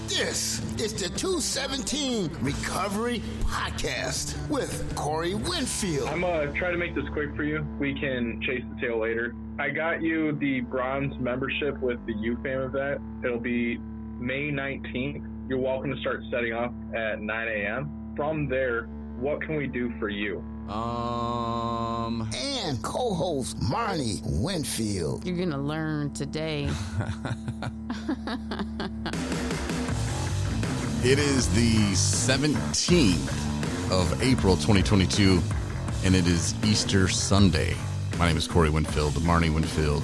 This is the 217 Recovery Podcast with Corey Winfield. I'm going to try to make this quick for you. We can chase the tail later. I got you the bronze membership with the UFAM event. It'll be May 19th. You're welcome to start setting up at 9 a.m. From there, what can we do for you? And co-host Marnie Winfield. You're going to learn today. It is the 17th of April, 2022, and it is Easter Sunday. My name is Corey Winfield, Marnie Winfield.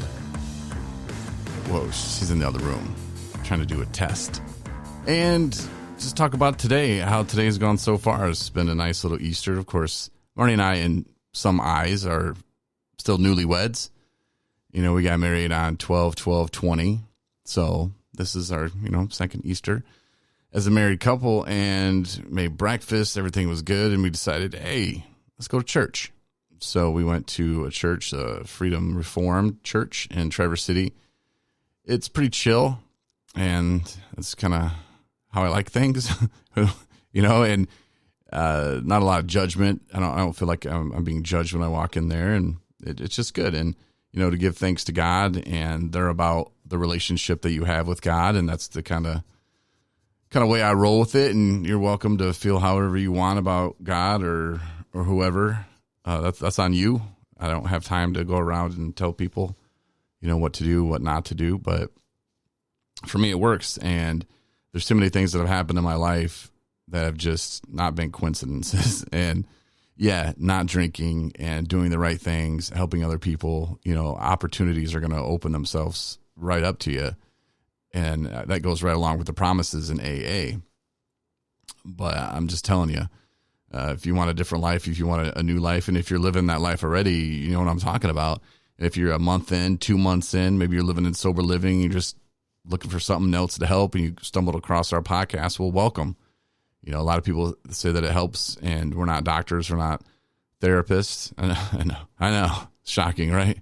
Whoa, she's in the other room trying to do a test. And just talk about today, how today has gone so far. It's been a nice little Easter. Of course, Marnie and I, in some eyes, are still newlyweds. You know, we got married on 12/12/20. So this is our, second Easter as a married couple, and made breakfast. Everything was good, and we decided, hey, let's go to church. So we went to a church, Freedom Reformed Church in Traverse City. It's pretty chill, and that's kind of how I like things, and not a lot of judgment. I don't feel like I'm being judged when I walk in there, and it's just good. And, to give thanks to God, and they're about the relationship that you have with God, and that's the kind of way I roll with it. And you're welcome to feel however you want about God or whoever. That's on you. I don't have time to go around and tell people, what to do, what not to do. But for me, it works. And there's too many things that have happened in my life that have just not been coincidences. And not drinking and doing the right things, helping other people, opportunities are going to open themselves right up to you. And that goes right along with the promises in AA. But I'm just telling you, if you want a different life, if you want a new life, and if you're living that life already, you know what I'm talking about. And if you're a month in, 2 months in, maybe you're living in sober living, you're just looking for something else to help, and you stumbled across our podcast, well, welcome. A lot of people say that it helps, and we're not doctors, we're not therapists. I know, shocking, right?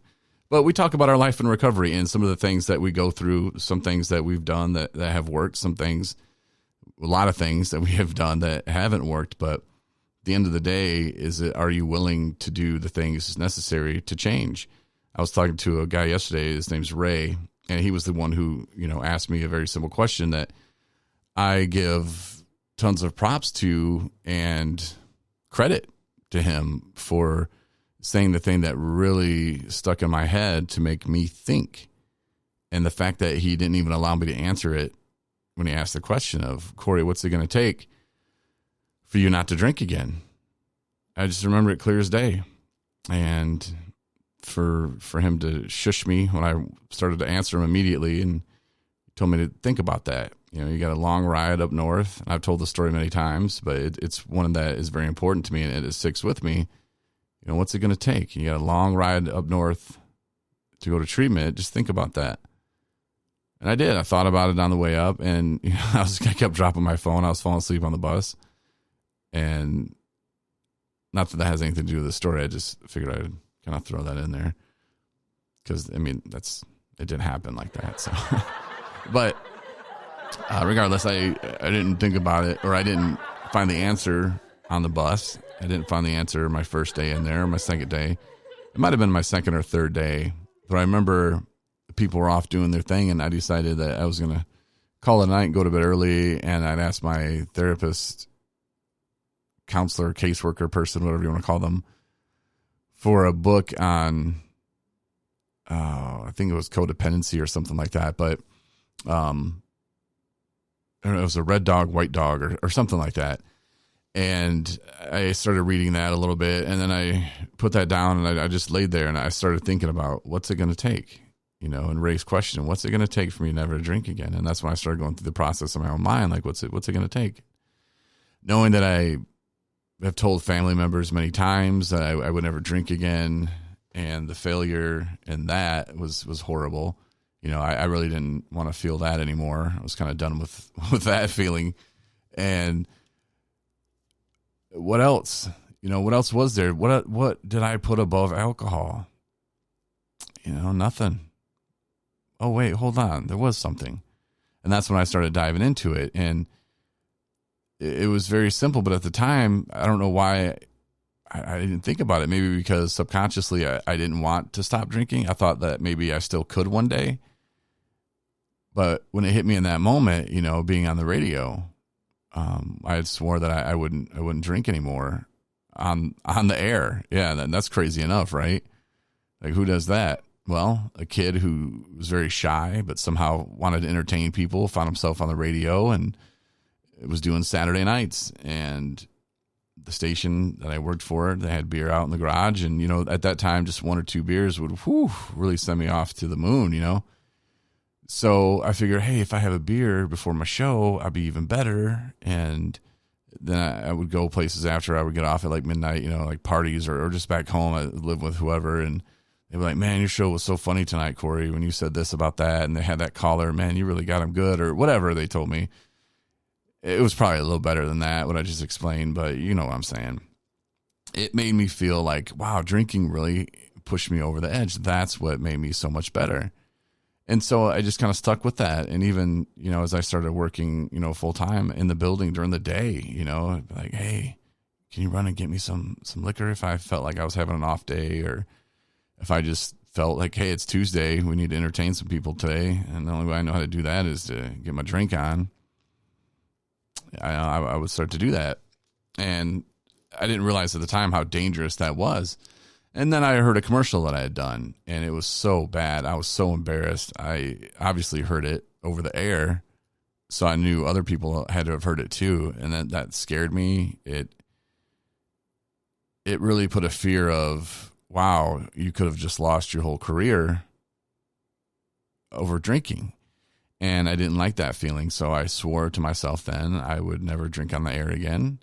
But we talk about our life in recovery and some of the things that we go through, some things that we've done that have worked, a lot of things that we have done that haven't worked. But at the end of the day, are you willing to do the things necessary to change? I was talking to a guy yesterday, his name's Ray, and he was the one who, asked me a very simple question that I give tons of props to and credit to him for saying the thing that really stuck in my head to make me think. And the fact that he didn't even allow me to answer it when he asked the question of, Corey, what's it going to take for you not to drink again? I just remember it clear as day. And for him to shush me when I started to answer him immediately, and told me to think about that. You got a long ride up north. And I've told the story many times, but it's one that is very important to me, and it sticks with me. What's it going to take? You got a long ride up north to go to treatment. Just think about that. And I did. I thought about it on the way up, and I kept dropping my phone. I was falling asleep on the bus. And not that has anything to do with the story. I just figured I'd kind of throw that in there. Because, it didn't happen like that. So, but regardless, I didn't think about it, or I didn't find the answer on the bus. I didn't find the answer my first day in there, my second day. It might have been my second or third day. But I remember people were off doing their thing, and I decided that I was going to call it a night and go to bed early. And I'd ask my therapist, counselor, caseworker person, whatever you want to call them, for a book on, I think it was codependency or something like that. But it was a red dog, white dog, or something like that. And I started reading that a little bit, and then I put that down, and I just laid there, and I started thinking about what's it going to take, and Ray's question, what's it going to take for me never to drink again? And that's when I started going through the process in my own mind, like, what's it going to take? Knowing that I have told family members many times that I would never drink again, and the failure in that was horrible. I really didn't want to feel that anymore. I was kind of done with that feeling. And what else? What else was there? What did I put above alcohol? Nothing. Oh, wait, hold on. There was something. And that's when I started diving into it. And it was very simple, but at the time, I don't know why I didn't think about it. Maybe because subconsciously I didn't want to stop drinking. I thought that maybe I still could one day. But when it hit me in that moment, you know, being on the radio, I had swore that I wouldn't drink anymore on the air. Yeah, that's crazy enough, right? Like, who does that? Well, a kid who was very shy, but somehow wanted to entertain people, found himself on the radio, and it was doing Saturday nights. And the station that I worked for, they had beer out in the garage. And, you know, at that time, just 1 or 2 beers would really send me off to the moon, you know? So I figured, hey, if I have a beer before my show, I'd be even better. And then I would go places after. I would get off at like midnight, you know, like parties or just back home. I lived with whoever, and they'd be like, man, your show was so funny tonight, Corey, when you said this about that. And they had that caller, man, you really got him good, or whatever they told me. It was probably a little better than that, what I just explained, but you know what I'm saying. It made me feel like, wow, drinking really pushed me over the edge. That's what made me so much better. And so I just kind of stuck with that. And even, you know, as I started working, you know, full time in the building during the day, you know, I'd be like, hey, can you run and get me some liquor if I felt like I was having an off day, or if I just felt like, hey, it's Tuesday, we need to entertain some people today. And the only way I know how to do that is to get my drink on. I would start to do that. And I didn't realize at the time how dangerous that was. And then I heard a commercial that I had done, and it was so bad. I was so embarrassed. I obviously heard it over the air, so I knew other people had to have heard it too. And that scared me. It really put a fear of, wow, you could have just lost your whole career over drinking. And I didn't like that feeling. So I swore to myself then I would never drink on the air again.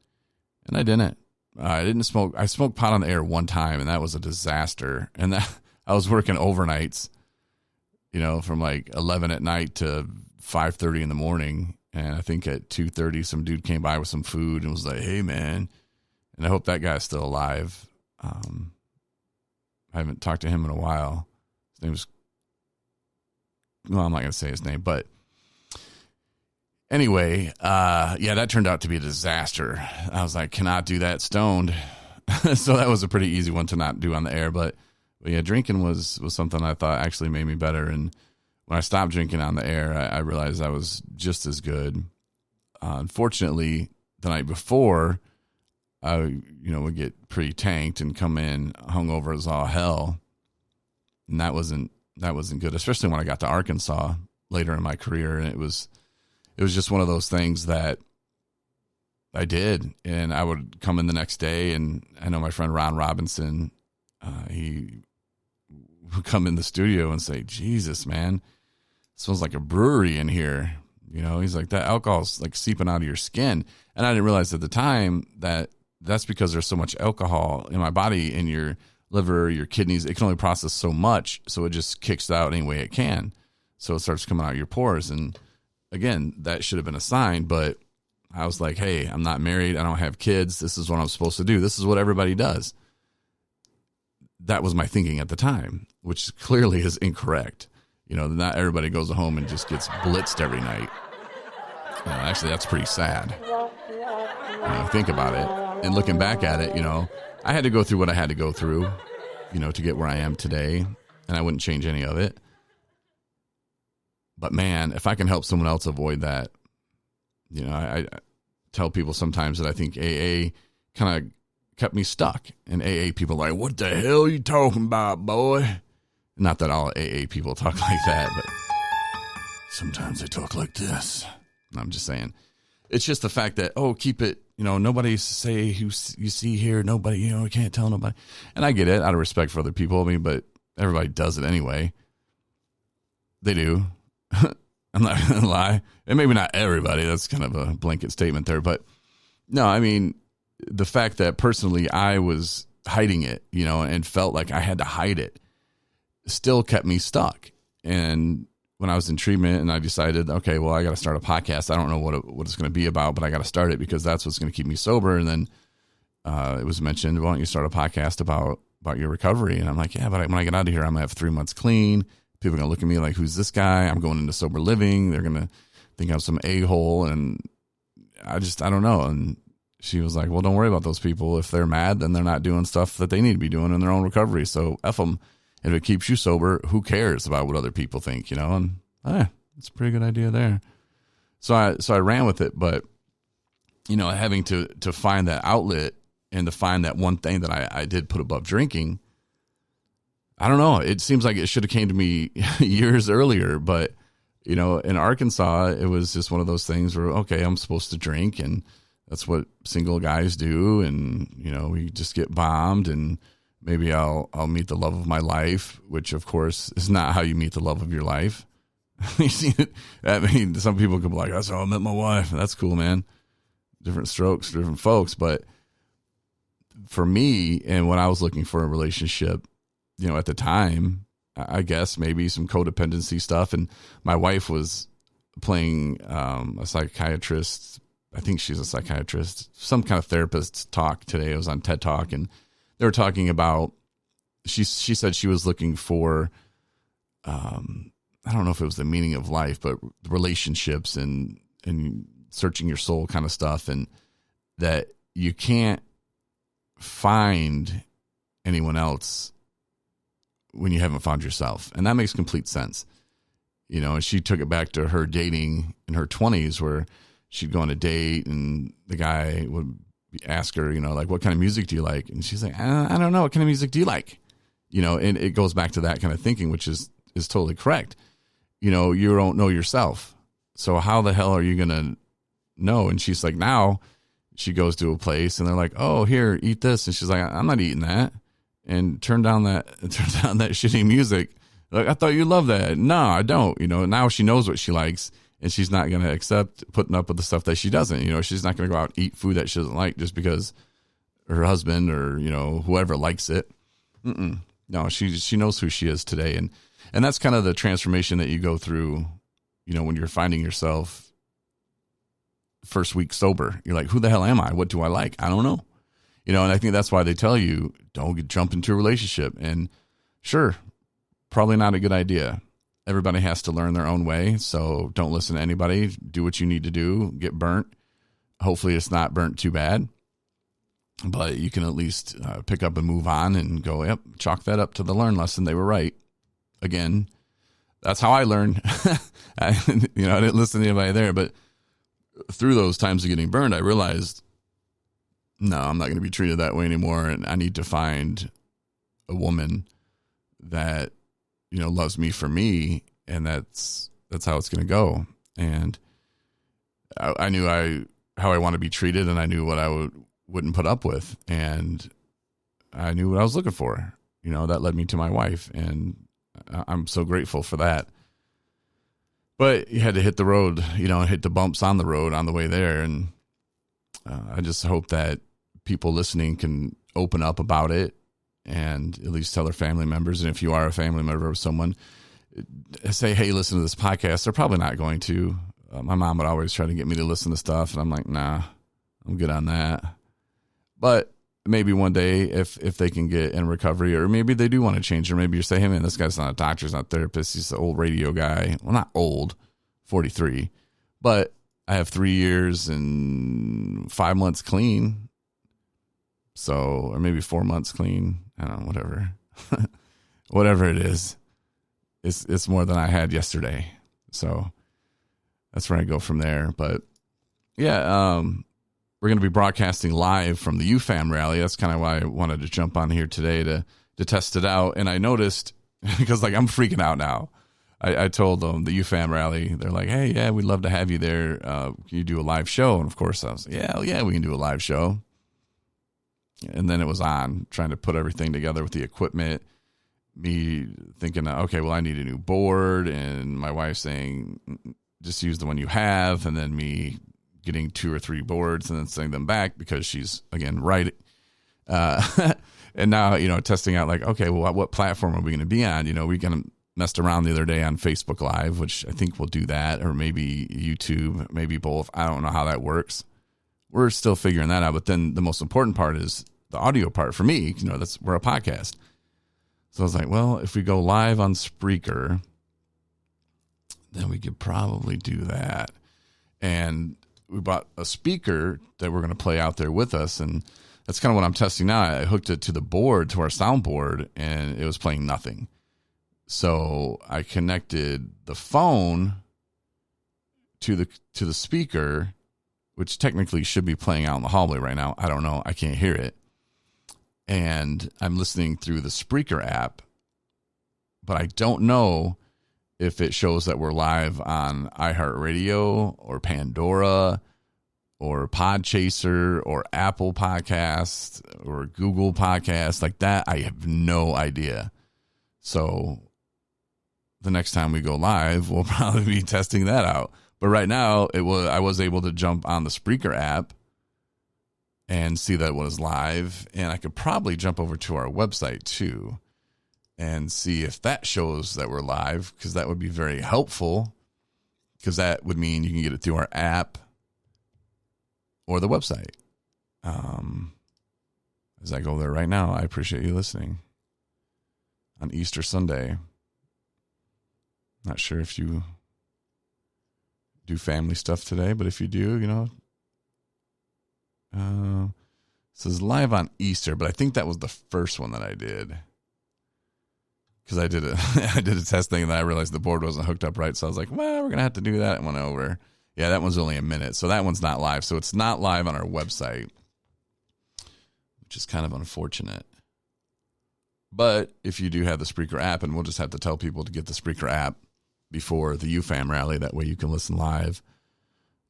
And I didn't. I didn't smoke. I smoked pot on the air one time, and that was a disaster. And I was working overnights, you know, from like 11 at night to 5:30 in the morning. And I think at 2:30, some dude came by with some food and was like, hey, man. And I hope that guy's still alive. I haven't talked to him in a while. His name was, well, I'm not going to say his name, but anyway, yeah, that turned out to be a disaster. I was like, cannot do that stoned. So that was a pretty easy one to not do on the air. But yeah, drinking was something I thought actually made me better. And when I stopped drinking on the air, I realized I was just as good. Unfortunately, the night before, I would get pretty tanked and come in hungover as all hell. And that wasn't good, especially when I got to Arkansas later in my career. And it was just one of those things that I did. And I would come in the next day, and I know my friend Ron Robinson, he would come in the studio and say, Jesus, man, it smells like a brewery in here. You know, he's like, that alcohol's like seeping out of your skin. And I didn't realize at the time that that's because there's so much alcohol in my body, in your liver, your kidneys. It can only process so much, so it just kicks out any way it can. So it starts coming out your pores. And again, that should have been a sign, but I was like, hey, I'm not married. I don't have kids. This is what I'm supposed to do. This is what everybody does. That was my thinking at the time, which clearly is incorrect. You know, not everybody goes home and just gets blitzed every night. You know, actually, that's pretty sad. Think about it. And looking back at it, you know, I had to go through what I had to go through, you know, to get where I am today, and I wouldn't change any of it. But man, if I can help someone else avoid that, you know, I tell people sometimes that I think AA kind of kept me stuck. And AA people are like, what the hell are you talking about, boy? Not that all AA people talk like that, but sometimes they talk like this. I'm just saying. It's just the fact that, keep it, you know, nobody say who you see here, nobody, you know, you can't tell nobody. And I get it out of respect for other people. I mean, but everybody does it anyway. They do. I'm not going to lie. And maybe not everybody. That's kind of a blanket statement there. But no, I mean, the fact that personally I was hiding it, you know, and felt like I had to hide it still kept me stuck. And when I was in treatment and I decided, okay, well, I got to start a podcast. I don't know what it's going to be about, but I got to start it because that's what's going to keep me sober. And then it was mentioned, why don't you start a podcast about your recovery? And I'm like, yeah, but when I get out of here, I'm going to have 3 months clean. People are going to look at me like, who's this guy? I'm going into sober living. They're going to think I'm some a-hole, and I don't know. And she was like, well, don't worry about those people. If they're mad, then they're not doing stuff that they need to be doing in their own recovery. So F them. If it keeps you sober, who cares about what other people think, And it's a pretty good idea there. So I ran with it, but having to find that outlet and to find that one thing that I did put above drinking, I don't know. It seems like it should have came to me years earlier, but in Arkansas, it was just one of those things where, okay, I'm supposed to drink, and that's what single guys do. And, we just get bombed, and maybe I'll meet the love of my life, which of course is not how you meet the love of your life. You see it? I mean, some people could be like, that's how I met my wife. That's cool, man. Different strokes, different folks. But for me, and when I was looking for a relationship, at the time, I guess maybe some codependency stuff. And my wife was playing a psychiatrist. I think she's a psychiatrist, some kind of therapist talk today. It was on TED Talk, and they were talking about, she said she was looking for, I don't know if it was the meaning of life, but relationships and searching your soul kind of stuff. And that you can't find anyone else when you haven't found yourself. And that makes complete sense. And she took it back to her dating in her 20s, where she'd go on a date and the guy would ask her, like, what kind of music do you like? And she's like, I don't know. What kind of music do you like? And it goes back to that kind of thinking, which is totally correct. You don't know yourself. So how the hell are you going to know? And she's like, now she goes to a place and they're like, oh, here, eat this. And she's like, I'm not eating that. And turn down that shitty music. Like, I thought you loved that. No, I don't. Now she knows what she likes, and she's not going to accept putting up with the stuff that she doesn't. She's not going to go out and eat food that she doesn't like just because her husband or, whoever likes it. No, she knows who she is today. And that's kind of the transformation that you go through, when you're finding yourself first week sober. You're like, who the hell am I? What do I like? I don't know. And I think that's why they tell you don't jump into a relationship. And sure, probably not a good idea. Everybody has to learn their own way. So don't listen to anybody. Do what you need to do. Get burnt. Hopefully it's not burnt too bad. But you can at least pick up and move on and go, yep, chalk that up to the learn lesson. They were right. Again, that's how I learned. I didn't listen to anybody there. But through those times of getting burned, I realized, no, I'm not going to be treated that way anymore. And I need to find a woman that, loves me for me. And that's how it's going to go. And I knew how I want to be treated, and I knew what I wouldn't put up with. And I knew what I was looking for. That led me to my wife, and I'm so grateful for that. But you had to hit the road, hit the bumps on the road on the way there. And I just hope that people listening can open up about it and at least tell their family members. And if you are a family member of someone, say, hey, listen to this podcast. They're probably not going to. My mom would always try to get me to listen to stuff, and I'm like, nah, I'm good on that. But maybe one day if they can get in recovery, or maybe they do want to change, or maybe you say, hey, man, this guy's not a doctor, he's not a therapist, he's an old radio guy. Well, not old, 43, but I have 3 years and 5 months clean. So, or maybe 4 months clean. I don't know, whatever. Whatever it is, it's more than I had yesterday. So that's where I go from there. But yeah, we're going to be broadcasting live from the UFAM rally. That's kind of why I wanted to jump on here today to test it out. And I noticed, because I'm freaking out now. I told them the UFAM rally, they're like, hey, yeah, we'd love to have you there. Can you do a live show? And of course I was like, yeah, we can do a live show. And then it was on, trying to put everything together with the equipment. Me thinking, okay, well, I need a new board. And my wife saying, just use the one you have. And then me getting 2 or 3 boards and then sending them back because she's, again, right. And now, testing out like, okay, well, what platform are we going to be on? We kind of messed around the other day on Facebook Live, which I think we'll do that, or maybe YouTube, maybe both. I don't know how that works. We're still figuring that out. But then the most important part is the audio part for me. We're a podcast. So I was like, well, if we go live on Spreaker, then we could probably do that. And we bought a speaker that we're going to play out there with us. And that's kind of what I'm testing now. I hooked it to the board, to our soundboard, and it was playing nothing. So I connected the phone to the speaker, which technically should be playing out in the hallway right now. I don't know. I can't hear it. And I'm listening through the Spreaker app, but I don't know if it shows that we're live on iHeartRadio or Pandora or Podchaser or Apple Podcast or Google Podcast like that. I have no idea. So the next time we go live, we'll probably be testing that out. But right now, I was able to jump on the Spreaker app and see that it was live. And I could probably jump over to our website too and see if that shows that we're live, because that would be very helpful, because that would mean you can get it through our app or the website. As I go there right now, I appreciate you listening on Easter Sunday. Not sure if you do family stuff today, but if you do, it says live on Easter, but I think that was the first one that I did, because I did a test thing and then I realized the board wasn't hooked up right, so I was like, well, we're gonna have to do that one over. Yeah, that one's only a minute, so that one's not live. So it's not live on our website, which is kind of unfortunate. But if you do have the Spreaker app, and we'll just have to tell people to get the Spreaker app before the UFAM rally, that way you can listen live.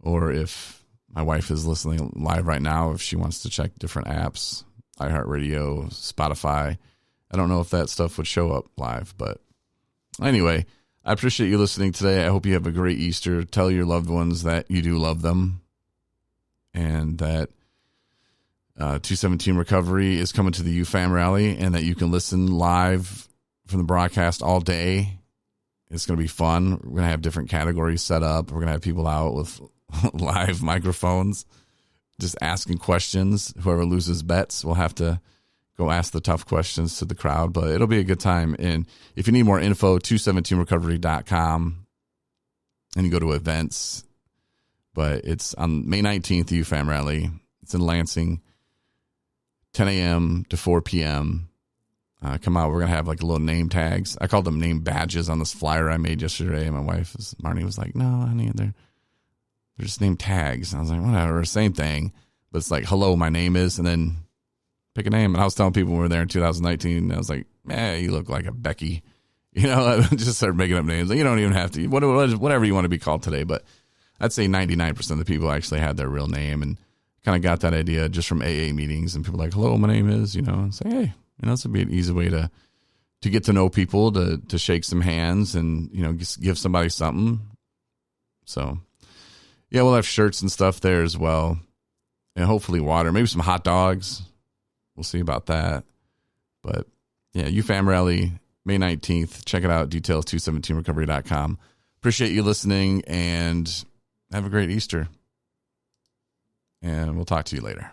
Or if my wife is listening live right now, if she wants to check different apps, iHeartRadio, Spotify, I don't know if that stuff would show up live. But anyway, I appreciate you listening today. I hope you have a great Easter. Tell your loved ones that you do love them, and that 217 Recovery is coming to the UFAM rally, and that you can listen live from the broadcast all day. It's going to be fun. We're going to have different categories set up. We're going to have people out with live microphones just asking questions. Whoever loses bets will have to go ask the tough questions to the crowd, but it'll be a good time. And if you need more info, 217recovery.com, and you go to events. But it's on May 19th, the UFAM rally. It's in Lansing, 10 a.m. to 4 p.m. Come out. We're going to have like little name tags. I called them name badges on this flyer I made yesterday. And my wife, Marnie, was like, no, honey, they're just name tags. And I was like, whatever, same thing. But it's like, hello, my name is, and then pick a name. And I was telling people when we were there in 2019, I was like, you look like a Becky. I just started making up names. You don't even have to, whatever you want to be called today. But I'd say 99% of the people actually had their real name, and kind of got that idea just from AA meetings. And people are like, hello, my name is, and say, hey, this would be an easy way to get to know people, to shake some hands and, give somebody something. So, yeah, we'll have shirts and stuff there as well. And hopefully water, maybe some hot dogs. We'll see about that. But, yeah, UFAM rally, May 19th. Check it out. Details, 217recovery.com. Appreciate you listening, and have a great Easter. And we'll talk to you later.